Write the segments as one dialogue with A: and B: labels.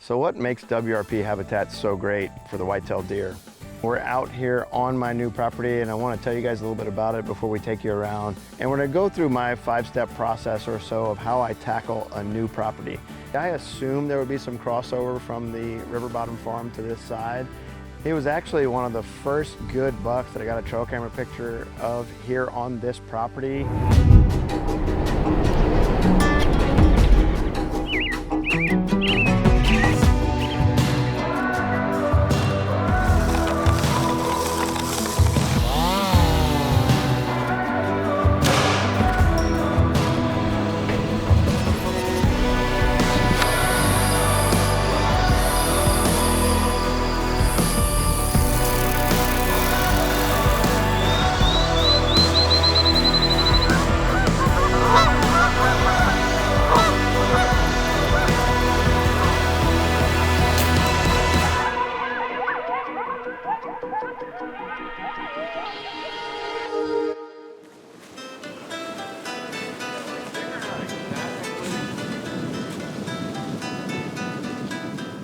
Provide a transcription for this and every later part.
A: So what makes WRP habitat so great for the white-tailed deer? We're out here on my new property and I want to tell you guys a little bit about it before we take you around. And we're going to go through my 5-step process or so of how I tackle a new property. I assumed there would be some crossover from the River Bottom farm to this side. He was actually one of the first good bucks that I got a trail camera picture of here on this property.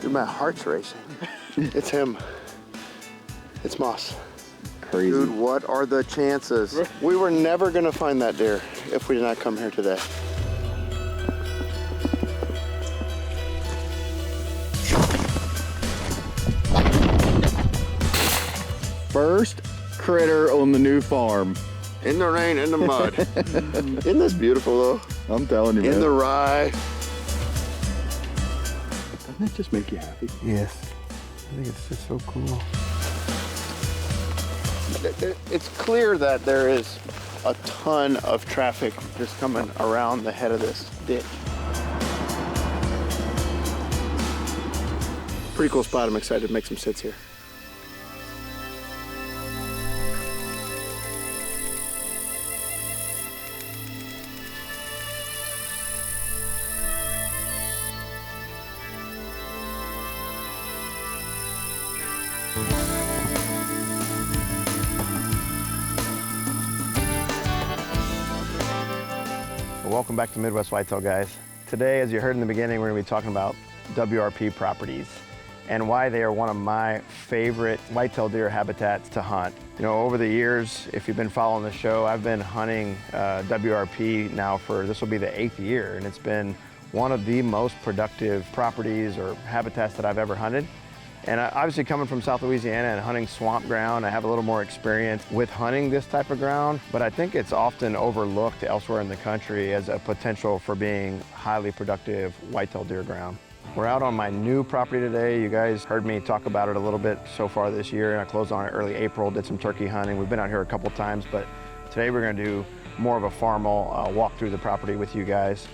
A: Dude, my heart's racing. It's him. It's Moss.
B: Crazy.
A: Dude, what are the chances? We were never gonna find that deer if we did not come here today.
B: First critter on the new farm.
A: In the rain, in the mud. Isn't this beautiful though?
B: I'm telling you, man.
A: In the rye.
B: Doesn't that just make you happy?
A: Yes. I think it's just so cool. It's clear that there is a ton of traffic just coming around the head of this ditch. Pretty cool spot. I'm excited to make some sits here. Welcome back to Midwest Whitetail, guys. Today, as you heard in the beginning, we're going to be talking about WRP properties and why they are one of my favorite whitetail deer habitats to hunt. You know, over the years, if you've been following the show, I've been hunting WRP now for, this will be the 8th year, and it's been one of the most productive properties or habitats that I've ever hunted. And obviously coming from South Louisiana and hunting swamp ground, I have a little more experience with hunting this type of ground, but I think it's often overlooked elsewhere in the country as a potential for being highly productive whitetail deer ground. We're out on my new property today. You guys heard me talk about it a little bit so far this year, and I closed on it early April, did some turkey hunting. We've been out here a couple times, but today we're gonna do more of a formal walk through the property with you guys.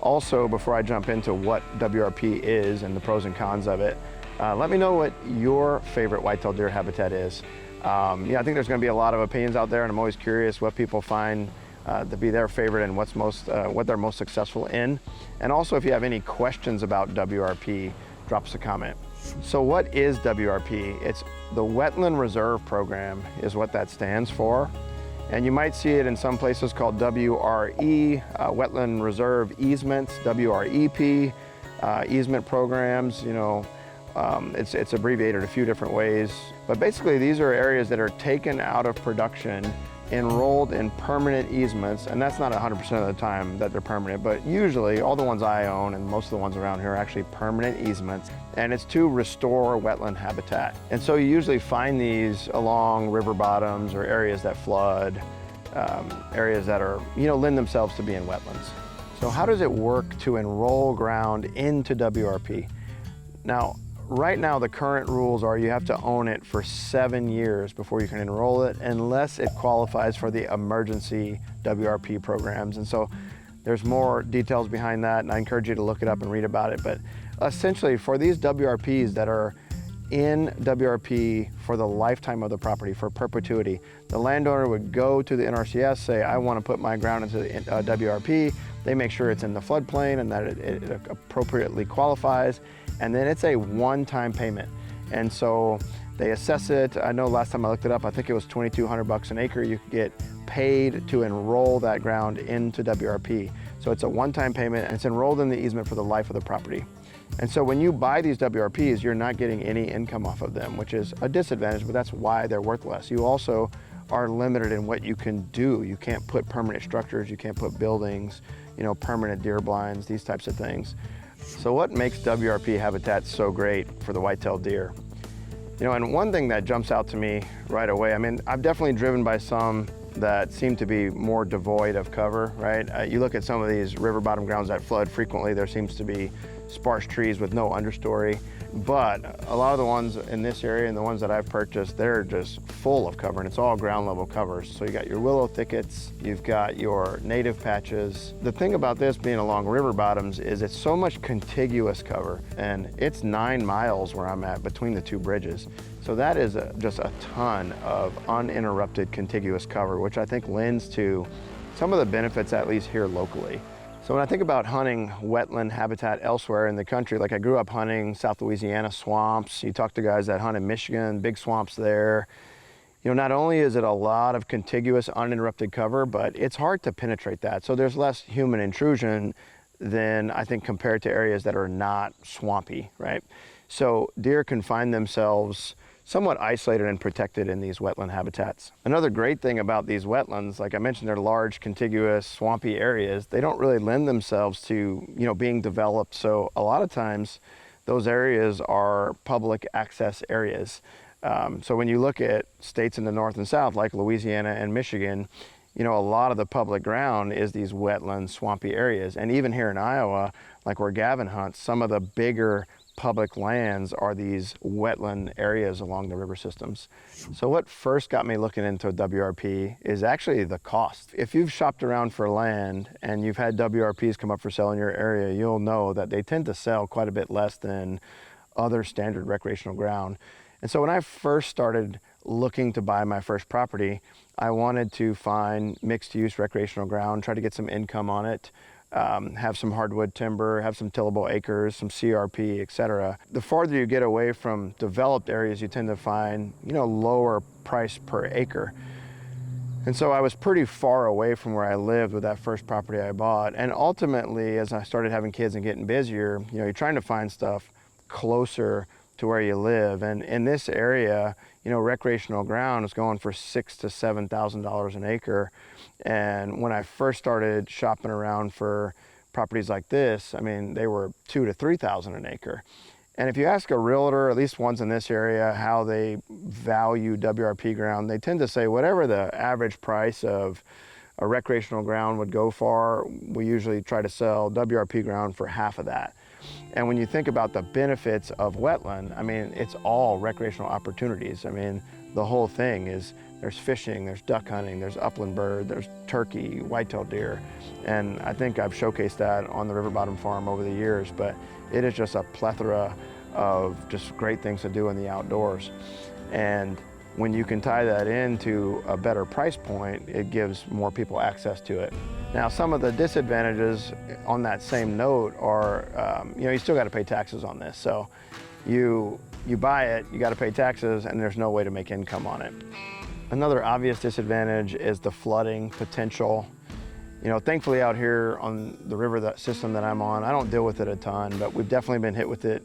A: Also, before I jump into what WRP is and the pros and cons of it, let me know what your favorite whitetail deer habitat is. Yeah, I think there's going to be a lot of opinions out there, and I'm always curious what people find to be their favorite and what they're most successful in. And also, if you have any questions about WRP, drop us a comment. So what is WRP? It's the Wetland Reserve Program is what that stands for. And you might see it in some places called WRE, Wetland Reserve Easements, WREP, easement programs, you know. It's abbreviated a few different ways, but basically these are areas that are taken out of production, enrolled in permanent easements, and that's not 100% of the time that they're permanent, but usually all the ones I own and most of the ones around here are actually permanent easements, and it's to restore wetland habitat. And so you usually find these along river bottoms or areas that flood, areas that are, you know, lend themselves to being wetlands. So how does it work to enroll ground into WRP? Now, right now, the current rules are you have to own it for 7 years before you can enroll it, unless it qualifies for the emergency WRP programs. And so there's more details behind that, and I encourage you to look it up and read about it. But essentially, for these WRPs that are in WRP for the lifetime of the property, for perpetuity, the landowner would go to the NRCS, say, I want to put my ground into the WRP. They make sure it's in the floodplain and that it appropriately qualifies. And then it's a one-time payment. And so they assess it. I know last time I looked it up, I think it was $2,200 an acre. You could get paid to enroll that ground into WRP. So it's a one-time payment, and it's enrolled in the easement for the life of the property. And so when you buy these WRPs, you're not getting any income off of them, which is a disadvantage, but that's why they're worth less. You also are limited in what you can do. You can't put permanent structures, you can't put buildings, permanent deer blinds, these types of things. So what makes WRP habitats so great for the white-tailed deer? And one thing that jumps out to me right away, I've definitely driven by some that seem to be more devoid of cover, right? You look at some of these river bottom grounds that flood frequently, there seems to be sparse trees with no understory. But a lot of the ones in this area and the ones that I've purchased, they're just full of cover, and it's all ground level covers. So you got your willow thickets, you've got your native patches. The thing about this being along river bottoms is it's so much contiguous cover, and it's 9 miles where I'm at between the two bridges. So that is just a ton of uninterrupted contiguous cover, which I think lends to some of the benefits, at least here locally. So when I think about hunting wetland habitat elsewhere in the country, like I grew up hunting South Louisiana swamps. You talk to guys that hunt in Michigan, big swamps there. Not only is it a lot of contiguous uninterrupted cover, but it's hard to penetrate that. So there's less human intrusion than I think compared to areas that are not swampy, right? So deer can find themselves somewhat isolated and protected in these wetland habitats. Another great thing about these wetlands, like I mentioned, they're large, contiguous, swampy areas. They don't really lend themselves to, being developed. So a lot of times those areas are public access areas. So when you look at states in the north and south, like Louisiana and Michigan, a lot of the public ground is these wetland, swampy areas. And even here in Iowa, like where Gavin hunts, some of the bigger public lands are these wetland areas along the river systems. So what first got me looking into WRP is actually the cost. If you've shopped around for land and you've had WRPs come up for sale in your area, you'll know that they tend to sell quite a bit less than other standard recreational ground. And so when I first started looking to buy my first property, I wanted to find mixed use recreational ground, try to get some income on it, have some hardwood timber, have some tillable acres, some CRP, etc. The farther you get away from developed areas, you tend to find, lower price per acre. And so I was pretty far away from where I lived with that first property I bought. And ultimately, as I started having kids and getting busier, you're trying to find stuff closer to where you live. And in this area, recreational ground is going for $6,000 to $7,000 an acre. And when I first started shopping around for properties like this, they were $2,000 to $3,000 an acre. And if you ask a realtor, at least ones in this area, how they value WRP ground, they tend to say whatever the average price of a recreational ground would go for, we usually try to sell WRP ground for half of that. And when you think about the benefits of wetland, it's all recreational opportunities. The whole thing is there's fishing, there's duck hunting, there's upland bird, there's turkey, white-tailed deer. And I think I've showcased that on the River Bottom Farm over the years, but it is just a plethora of just great things to do in the outdoors. And when you can tie that into a better price point, it gives more people access to it. Now, some of the disadvantages on that same note are, you still got to pay taxes on this. So you buy it, you got to pay taxes, and there's no way to make income on it. Another obvious disadvantage is the flooding potential. Thankfully out here on the river system that I'm on, I don't deal with it a ton, but we've definitely been hit with it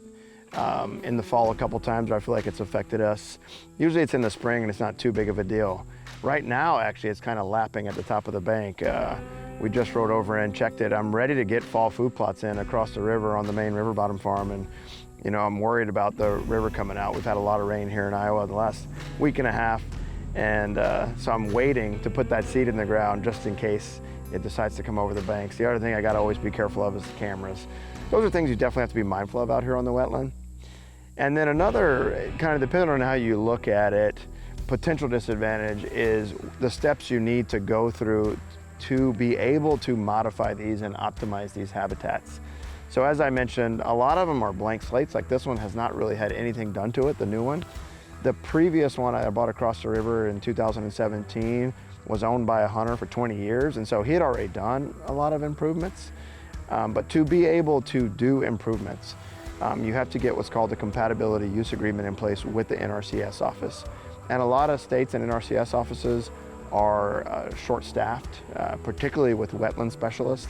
A: in the fall a couple times where I feel like it's affected us. Usually it's in the spring and it's not too big of a deal. Right now, actually, it's kind of lapping at the top of the bank. We just rode over and checked it. I'm ready to get fall food plots in across the river on the main River Bottom Farm, and I'm worried about the river coming out. We've had a lot of rain here in Iowa the last week and a half, and so I'm waiting to put that seed in the ground just in case it decides to come over the banks. The other thing I gotta always be careful of is the cameras. Those are things you definitely have to be mindful of out here on the wetland. And then another, kind of depending on how you look at it, potential disadvantage is the steps you need to go through to be able to modify these and optimize these habitats. So as I mentioned, a lot of them are blank slates. Like this one has not really had anything done to it, the new one. The previous one I bought across the river in 2017 was owned by a hunter for 20 years. And so he had already done a lot of improvements. But to be able to do improvements, you have to get what's called a compatibility use agreement in place with the NRCS office. And a lot of states and NRCS offices are short-staffed, particularly with wetland specialists.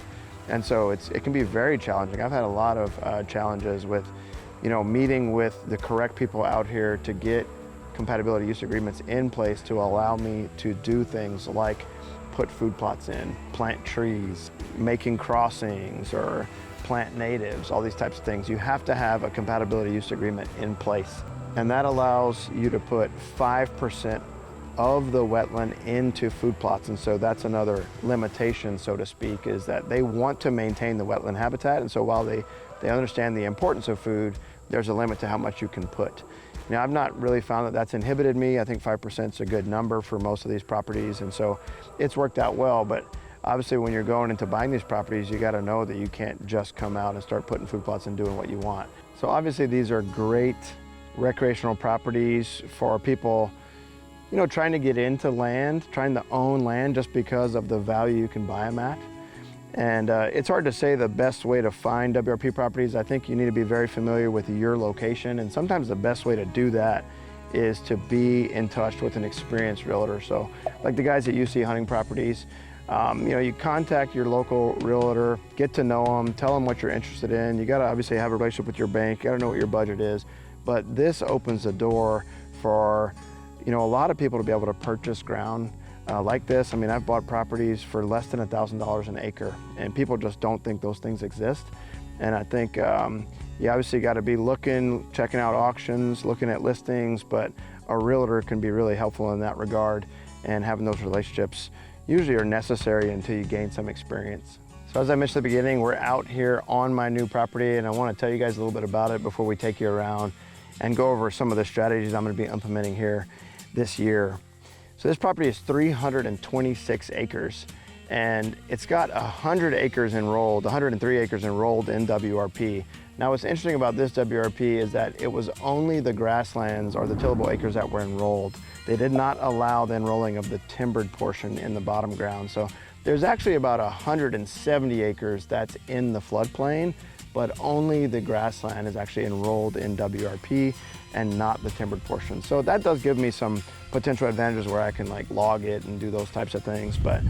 A: And so it can be very challenging. I've had a lot of challenges with, meeting with the correct people out here to get compatibility use agreements in place to allow me to do things like put food plots in, plant trees, making crossings, or plant natives, all these types of things. You have to have a compatibility use agreement in place. And that allows you to put 5% of the wetland into food plots. And so that's another limitation, so to speak, is that they want to maintain the wetland habitat. And so while they understand the importance of food, there's a limit to how much you can put. Now, I've not really found that that's inhibited me. I think 5% is a good number for most of these properties. And so it's worked out well. But obviously, when you're going into buying these properties, you got to know that you can't just come out and start putting food plots and doing what you want. So obviously, these are great recreational properties for people, trying to get into land, trying to own land just because of the value you can buy them at. And it's hard to say the best way to find WRP properties. I think you need to be very familiar with your location. And sometimes the best way to do that is to be in touch with an experienced realtor. So like the guys at UC Hunting Properties, you contact your local realtor, get to know them, tell them what you're interested in. You gotta obviously have a relationship with your bank, you gotta know what your budget is. But this opens the door for a lot of people to be able to purchase ground like this. I mean, I've bought properties for less than $1,000 an acre, and people just don't think those things exist. And I think you obviously got to be looking, checking out auctions, looking at listings, but a realtor can be really helpful in that regard, and having those relationships usually are necessary until you gain some experience. So as I mentioned at the beginning, we're out here on my new property, and I want to tell you guys a little bit about it before we take you around and go over some of the strategies I'm going to be implementing here this year. So this property is 326 acres, and it's got 100 acres enrolled, 103 acres enrolled in WRP. Now what's interesting about this WRP is that it was only the grasslands or the tillable acres that were enrolled. They did not allow the enrolling of the timbered portion in the bottom ground. So there's actually about 170 acres that's in the floodplain, but only the grassland is actually enrolled in WRP and not the timbered portion. So that does give me some potential advantages where I can log it and do those types of things. But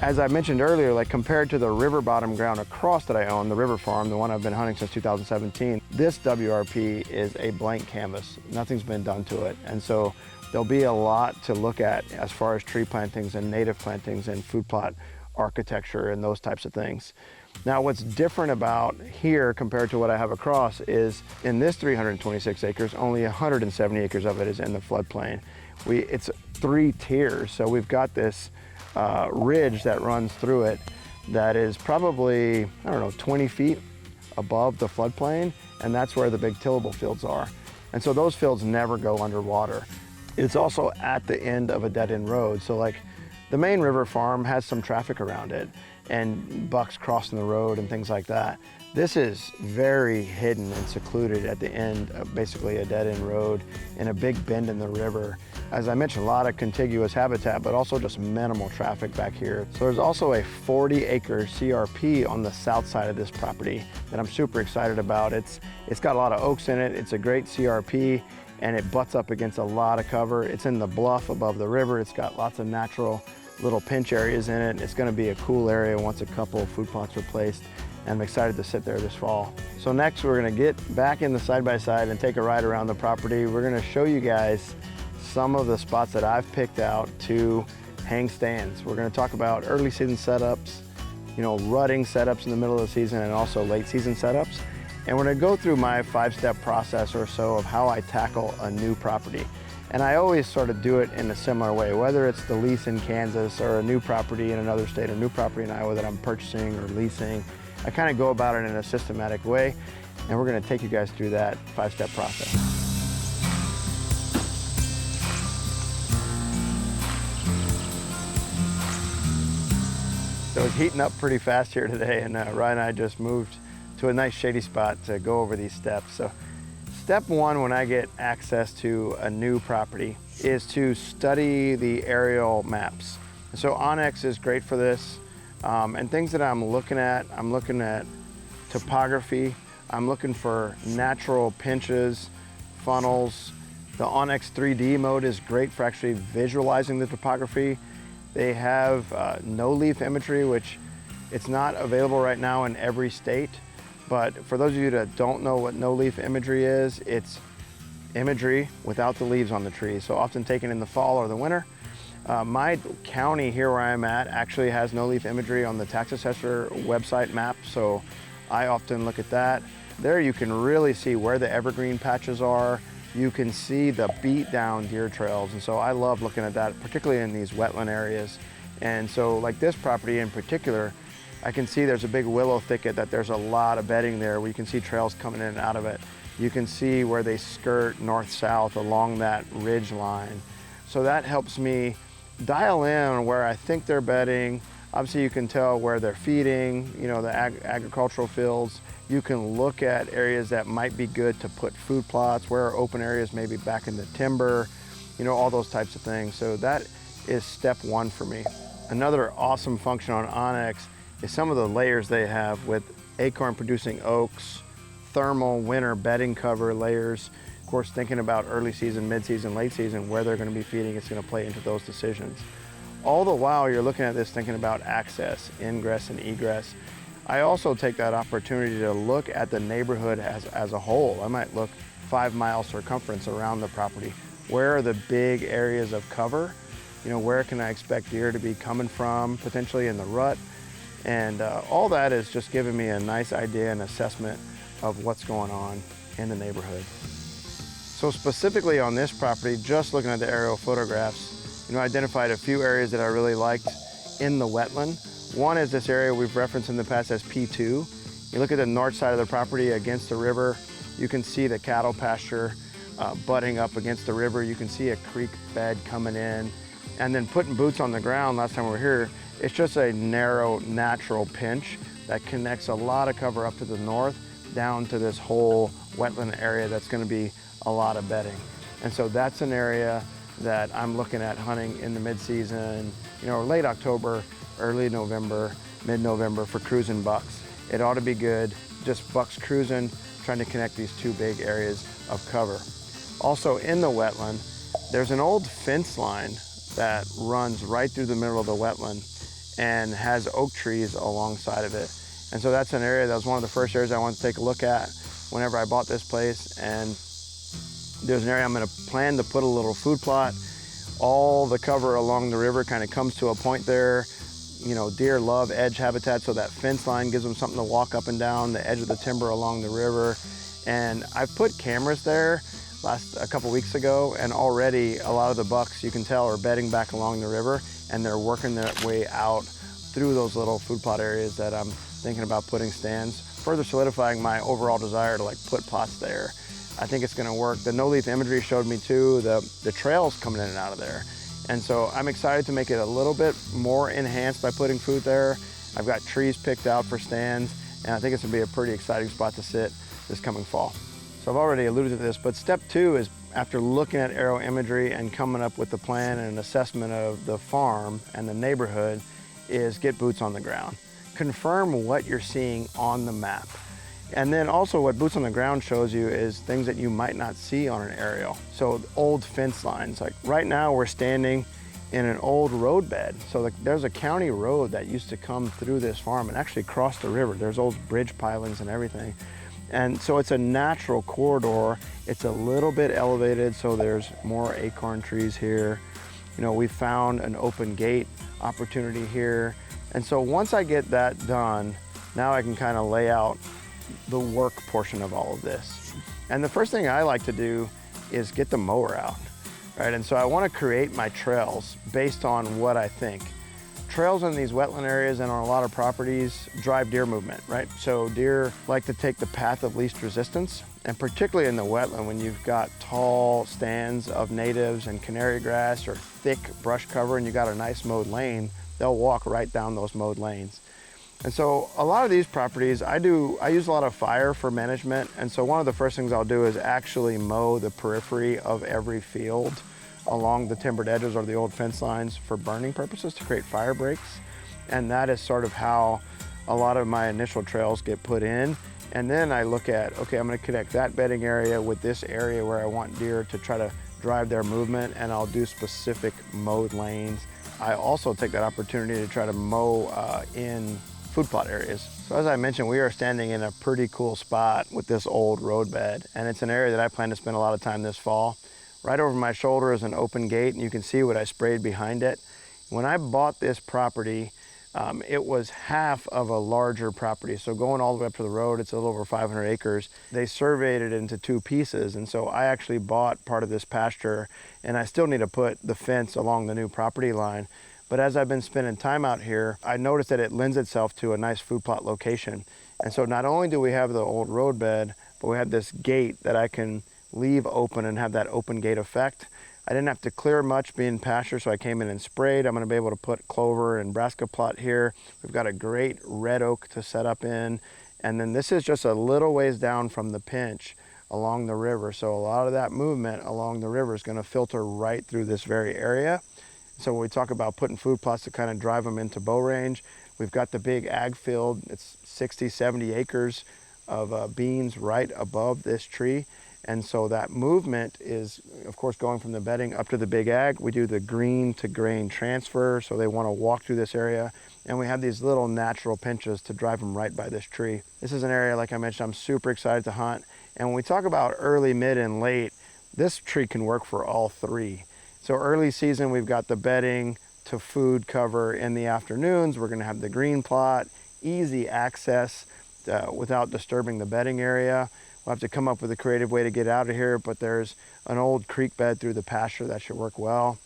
A: as I mentioned earlier, compared to the river bottom ground across that I own, the river farm, the one I've been hunting since 2017, this WRP is a blank canvas. Nothing's been done to it. And so there'll be a lot to look at as far as tree plantings and native plantings and food plot architecture and those types of things. Now, what's different about here compared to what I have across is in this 326 acres, only 170 acres of it is in the floodplain. It's 3 tiers, so we've got this ridge that runs through it that is probably, 20 feet above the floodplain, and that's where the big tillable fields are. And so those fields never go underwater. It's also at the end of a dead-end road, so the main river farm has some traffic around it and bucks crossing the road and things like that. This is very hidden and secluded at the end of basically a dead-end road in a big bend in the river. As I mentioned, a lot of contiguous habitat, but also just minimal traffic back here. So there's also a 40-acre CRP on the south side of this property that I'm super excited about. It's got a lot of oaks in it. It's a great CRP, and it butts up against a lot of cover. It's in the bluff above the river. It's got lots of natural little pinch areas in it. It's going to be a cool area once a couple of food plots are placed, and I'm excited to sit there this fall. So next we're going to get back in the side-by-side and take a ride around the property. We're going to show you guys some of the spots that I've picked out to hang stands. We're going to talk about early season setups, rutting setups in the middle of the season, and also late season setups. And we're going to go through my 5-step process or so of how I tackle a new property. And I always sort of do it in a similar way, whether it's the lease in Kansas or a new property in another state or new property in Iowa that I'm purchasing or leasing. I kind of go about it in a systematic way, and we're going to take you guys through that 5-step process. So it's heating up pretty fast here today, and Ryan and I just moved to a nice shady spot to go over these steps. So step 1 when I get access to a new property is to study the aerial maps. So Onyx is great for this. And things that I'm looking at topography. I'm looking for natural pinches, funnels. The Onyx 3D mode is great for actually visualizing the topography. They have no leaf imagery, which It's not available right now in every state, but for those of you that don't know what no-leaf imagery is, it's imagery without the leaves on the tree. So often taken in the fall or the winter. My county here where I'm at actually has no-leaf imagery on the tax assessor website map, so I often look at that. There you can really see where the evergreen patches are. You can see the beat down deer trails, and so I love looking at that, particularly in these wetland areas. And so like this property in particular, I can see there's a big willow thicket that there's a lot of bedding there where you can see trails coming in and out of it. You can see where they skirt north-south along that ridge line. So that helps me dial in where I think they're bedding. Obviously you can tell where they're feeding, you know, the agricultural fields. You can look at areas that might be good to put food plots, where are open areas maybe back in the timber, you know, all those types of things. So that is step one for me. Another awesome function on Onyx is some of the layers they have with acorn producing oaks, thermal winter bedding cover layers. Of course, thinking about early season, mid-season, late season, where they're going to be feeding, it's going to play into those decisions. All the while you're looking at this thinking about access, ingress and egress. I also take that opportunity to look at the neighborhood as a whole. I might look 5 mile circumference around the property. Where are the big areas of cover? You know, where can I expect deer to be coming from, potentially in the rut? And all that is just giving me a nice idea and assessment of what's going on in the neighborhood. So specifically on this property, just looking at the aerial photographs, you know, I identified a few areas that I really liked in the wetland. One is this area we've referenced in the past as P2. You look at the north side of the property against the river, you can see the cattle pasture butting up against the river. You can see a creek bed coming in. And then putting boots on the ground, last time we were here, it's just a narrow, natural pinch that connects a lot of cover up to the north down to this whole wetland area that's going to be a lot of bedding. And so that's an area that I'm looking at hunting in the mid-season, you know, late October, early November, mid-November for cruising bucks. It ought to be good, just bucks cruising, trying to connect these two big areas of cover. Also in the wetland, there's an old fence line that runs right through the middle of the wetland and has oak trees alongside of it. And so that's an area that was one of the first areas I wanted to take a look at whenever I bought this place. And there's an area I'm going to plan to put a little food plot. All the cover along the river kind of comes to a point there. You know, deer love edge habitat, so that fence line gives them something to walk up and down the edge of the timber along the river. And I put cameras there a couple weeks ago, and already a lot of the bucks, you can tell, are bedding back along the river, and they're working their way out through those little food plot areas that I'm thinking about putting stands, further solidifying my overall desire to like put plots there. I think it's gonna work. The no-leaf imagery showed me too, the trails coming in and out of there. And so I'm excited to make it a little bit more enhanced by putting food there. I've got trees picked out for stands, and I think it's gonna be a pretty exciting spot to sit this coming fall. So I've already alluded to this, but step two is, after looking at aerial imagery and coming up with the plan and an assessment of the farm and the neighborhood, is get boots on the ground. Confirm what you're seeing on the map. And then also what boots on the ground shows you is things that you might not see on an aerial. So old fence lines, like right now we're standing in an old road bed. So like there's a county road that used to come through this farm and actually cross the river. There's old bridge pilings and everything. And so it's a natural corridor. It's a little bit elevated, so there's more acorn trees here. You know, we found an open gate opportunity here. And so once I get that done, now I can kind of lay out the work portion of all of this. And the first thing I like to do is get the mower out, right? And so I want to create my trails based on what I think. Trails in these wetland areas and on a lot of properties drive deer movement, right? So deer like to take the path of least resistance, and particularly in the wetland when you've got tall stands of natives and canary grass or thick brush cover and you got a nice mowed lane, they'll walk right down those mowed lanes. And so a lot of these properties, I use a lot of fire for management, and so one of the first things I'll do is actually mow the periphery of every field along the timbered edges or the old fence lines for burning purposes to create fire breaks. And that is sort of how a lot of my initial trails get put in. And then I look at, okay, I'm gonna connect that bedding area with this area where I want deer to try to drive their movement, and I'll do specific mowed lanes. I also take that opportunity to try to mow in food plot areas. So as I mentioned, we are standing in a pretty cool spot with this old roadbed, and it's an area that I plan to spend a lot of time this fall. Right over my shoulder is an open gate, and you can see what I sprayed behind it. When I bought this property, it was half of a larger property. So going all the way up to the road, it's a little over 500 acres. They surveyed it into 2 pieces. And so I actually bought part of this pasture, and I still need to put the fence along the new property line. But as I've been spending time out here, I noticed that it lends itself to a nice food plot location. And so not only do we have the old roadbed, but we have this gate that I can leave open and have that open gate effect. I didn't have to clear much being pasture, so I came in and sprayed. I'm gonna be able to put clover and brassica plot here. We've got a great red oak to set up in. And then this is just a little ways down from the pinch along the river. So a lot of that movement along the river is gonna filter right through this very area. So when we talk about putting food plots to kind of drive them into bow range, we've got the big ag field. It's 60, 70 acres of beans right above this tree. And so that movement is, of course, going from the bedding up to the big ag. We do the green to grain transfer, so they want to walk through this area. And we have these little natural pinches to drive them right by this tree. This is an area, like I mentioned, I'm super excited to hunt. And when we talk about early, mid, and late, this tree can work for all 3. So early season, we've got the bedding to food cover in the afternoons. We're gonna have the green plot, easy access without disturbing the bedding area. We'll have to come up with a creative way to get out of here, but there's an old creek bed through the pasture that should work well.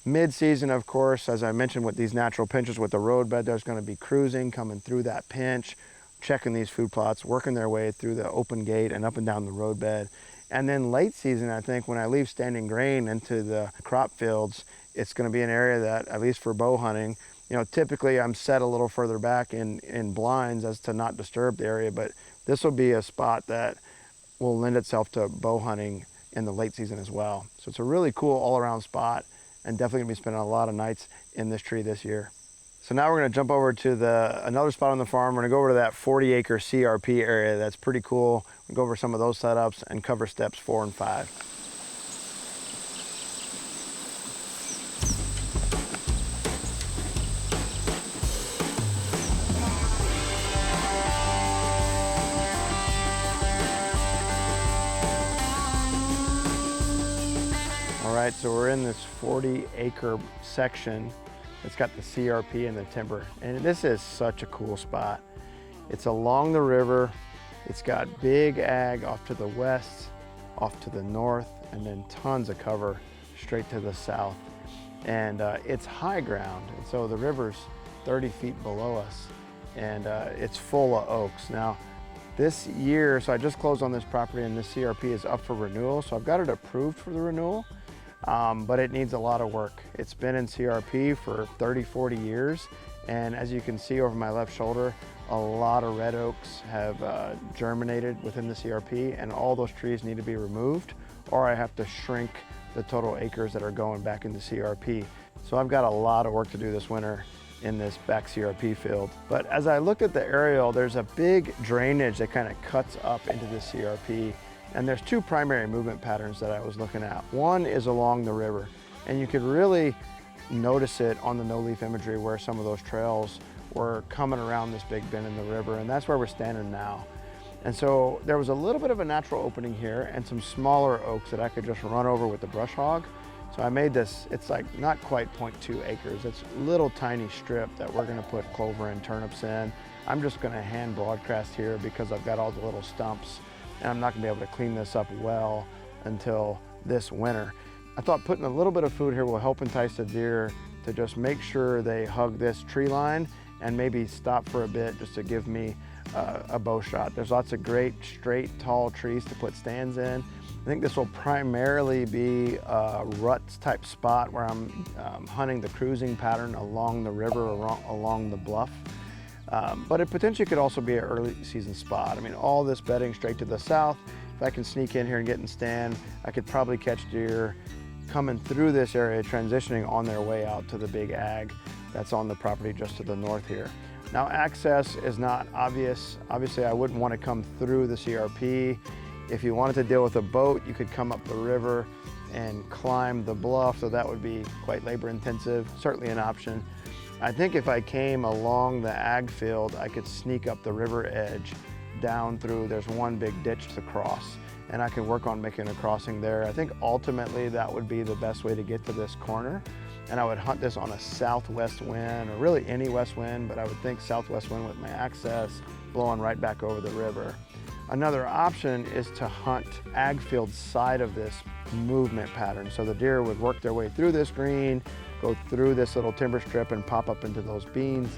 A: Mid-season, of course, as I mentioned with these natural pinches with the roadbed, there's gonna be cruising coming through that pinch, checking these food plots, working their way through the open gate and up and down the roadbed. And then late season, I think when I leave standing grain into the crop fields, it's gonna be an area that, at least for bow hunting, you know, typically I'm set a little further back in blinds as to not disturb the area, but this will be a spot that will lend itself to bow hunting in the late season as well. So it's a really cool all around spot, and definitely gonna be spending a lot of nights in this tree this year. So now we're gonna jump over to another spot on the farm. We're gonna go over to that 40-acre CRP area. That's pretty cool. We'll go over some of those setups and cover steps 4 and 5. All right, so we're in this 40-acre section. It's got the CRP and the timber, and this is such a cool spot. It's along the river. It's got big ag off to the west, off to the north, and then tons of cover straight to the south. And it's high ground, and so the river's 30 feet below us, and it's full of oaks. Now, this year, so I just closed on this property, and this CRP is up for renewal, so I've got it approved for the renewal. But it needs a lot of work. It's been in CRP for 30, 40 years. And as you can see over my left shoulder, a lot of red oaks have germinated within the CRP, and all those trees need to be removed, or I have to shrink the total acres that are going back into CRP. So I've got a lot of work to do this winter in this back CRP field. But as I looked at the aerial, there's a big drainage that kind of cuts up into the CRP. And there's 2 primary movement patterns that I was looking at. One is along the river, and you could really notice it on the no-leaf imagery where some of those trails were coming around this big bend in the river, and that's where we're standing now. And so there was a little bit of a natural opening here and some smaller oaks that I could just run over with the brush hog. So I made this, it's like not quite 0.2 acres. It's a little tiny strip that we're gonna put clover and turnips in. I'm just gonna hand broadcast here because I've got all the little stumps, and I'm not gonna be able to clean this up well until this winter. I thought putting a little bit of food here will help entice the deer to just make sure they hug this tree line and maybe stop for a bit just to give me a bow shot. There's lots of great, straight, tall trees to put stands in. I think this will primarily be a ruts type spot where I'm hunting the cruising pattern along the river, along the bluff. But it potentially could also be an early season spot. I mean, all this bedding straight to the south. If I can sneak in here and get in stand, I could probably catch deer coming through this area, transitioning on their way out to the big ag that's on the property just to the north here. Now, access is not obvious. Obviously, I wouldn't want to come through the CRP. If you wanted to deal with a boat, you could come up the river and climb the bluff, so that would be quite labor intensive, certainly an option. I think if I came along the ag field, I could sneak up the river edge down through, there's one big ditch to cross, and I could work on making a crossing there. I think ultimately that would be the best way to get to this corner. And I would hunt this on a southwest wind, or really any west wind, but I would think southwest wind with my access blowing right back over the river. Another option is to hunt ag field side of this movement pattern. So the deer would work their way through this green, go through this little timber strip and pop up into those beans.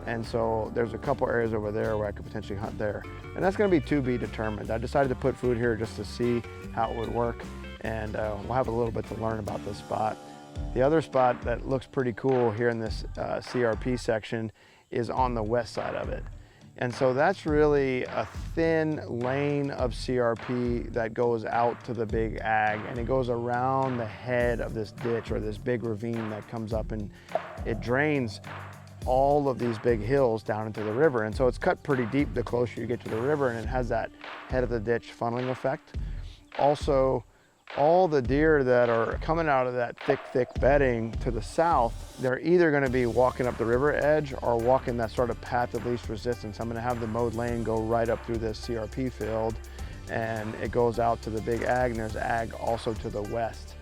A: And so there's a couple areas over there where I could potentially hunt there. And that's gonna be to be determined. I decided to put food here just to see how it would work. And we'll have a little bit to learn about this spot. The other spot that looks pretty cool here in this CRP section is on the west side of it. And so that's really a thin lane of CRP that goes out to the big ag, and it goes around the head of this ditch or this big ravine that comes up, and it drains all of these big hills down into the river. And so it's cut pretty deep the closer you get to the river, and it has that head of the ditch funneling effect. Also, all the deer that are coming out of that thick bedding to the south, they're either gonna be walking up the river edge or walking that sort of path of least resistance. I'm gonna have the mowed lane go right up through this CRP field, and it goes out to the big ag, and there's ag also to the west.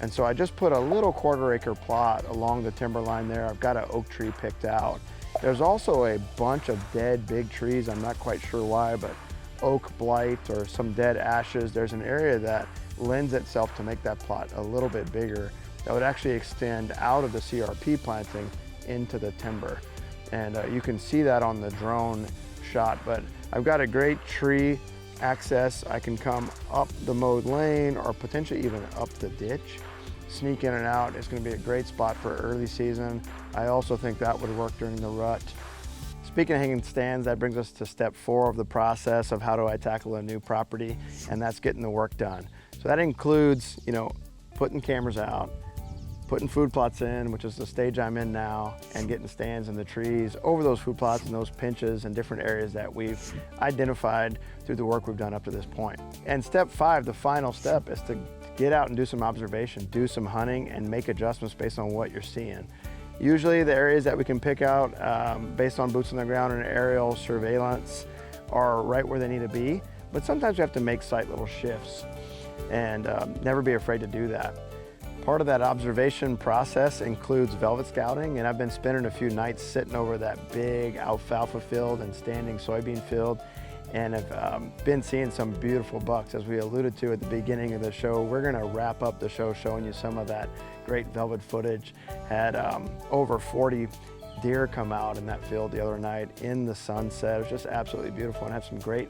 A: And so I just put a little 1/4 acre plot along the timber line there. I've got an oak tree picked out. There's also a bunch of dead big trees. I'm not quite sure why, but oak blight or some dead ashes. There's an area that lends itself to make that plot a little bit bigger that would actually extend out of the CRP planting into the timber. And you can see that on the drone shot, but I've got a great tree access. I can come up the mowed lane or potentially even up the ditch, sneak in and out. It's gonna be a great spot for early season. I also think that would work during the rut. Speaking of hanging stands, that brings us to step 4 of the process of how do I tackle a new property, and that's getting the work done. So that includes, putting cameras out, putting food plots in, which is the stage I'm in now, and getting stands in the trees over those food plots and those pinches and different areas that we've identified through the work we've done up to this point. And step 5, the final step, is to get out and do some observation, do some hunting, and make adjustments based on what you're seeing. Usually the areas that we can pick out based on boots on the ground and aerial surveillance are right where they need to be, but sometimes we have to make slight little shifts, and never be afraid to do that. Part of that observation process includes velvet scouting, and I've been spending a few nights sitting over that big alfalfa field and standing soybean field, and have been seeing some beautiful bucks. As we alluded to at the beginning of the show, we're gonna wrap up the show showing you some of that great velvet footage. Had over 40 deer come out in that field the other night in the sunset. It was just absolutely beautiful, and have some great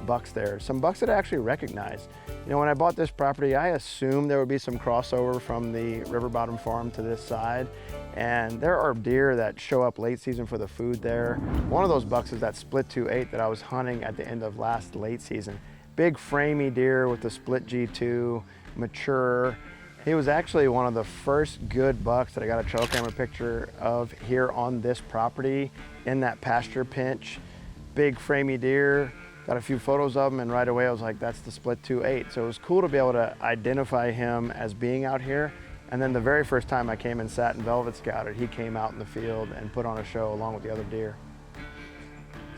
A: bucks there. Some bucks that I actually recognized. When I bought this property, I assumed there would be some crossover from the river bottom farm to this side, and there are deer that show up late season for the food there. One of those bucks is that split 2.8 that I was hunting at the end of last late season. Big framey deer with the split G2, mature. He was actually one of the first good bucks that I got a trail camera picture of here on this property in that pasture pinch. Big framey deer, got a few photos of him, and right away I was like, that's the split 2.8. So it was cool to be able to identify him as being out here. And then the very first time I came and sat and velvet scouted, he came out in the field and put on a show along with the other deer.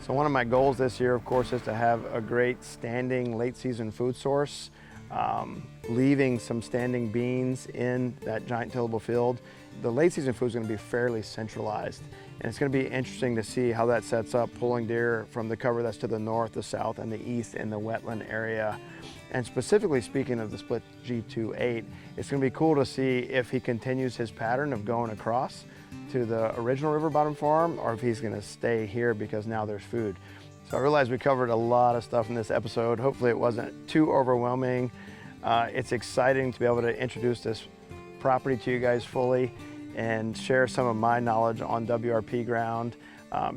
A: So one of my goals this year, of course, is to have a great standing late season food source. Leaving some standing beans in that giant tillable field. The late season food is going to be fairly centralized, and it's going to be interesting to see how that sets up pulling deer from the cover that's to the north, the south, and the east in the wetland area. And specifically speaking of the split G2.8, it's going to be cool to see if he continues his pattern of going across to the original river bottom farm, or if he's going to stay here because now there's food. So I realize we covered a lot of stuff in this episode. Hopefully it wasn't too overwhelming. It's exciting to be able to introduce this property to you guys fully and share some of my knowledge on WRP ground.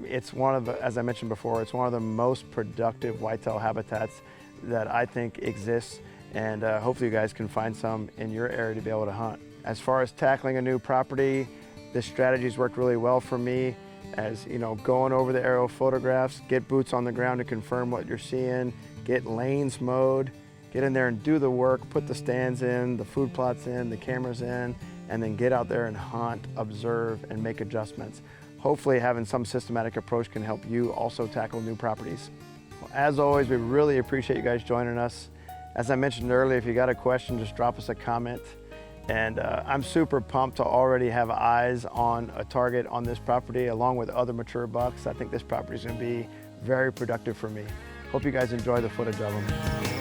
A: It's one of the, as I mentioned before, it's one of the most productive whitetail habitats that I think exists, and hopefully you guys can find some in your area to be able to hunt. As far as tackling a new property, this strategy's worked really well for me. As going over the aerial photographs, get boots on the ground to confirm what you're seeing, get lanes mowed, get in there and do the work, put the stands in, the food plots in, the cameras in, and then get out there and hunt, observe, and make adjustments. hopefully having some systematic approach can help you also tackle new properties. Well, as always, we really appreciate you guys joining us. As I mentioned earlier, if you got a question, just drop us a comment. And I'm super pumped to already have eyes on a target on this property along with other mature bucks. I think this property is going to be very productive for me. Hope you guys enjoy the footage of them.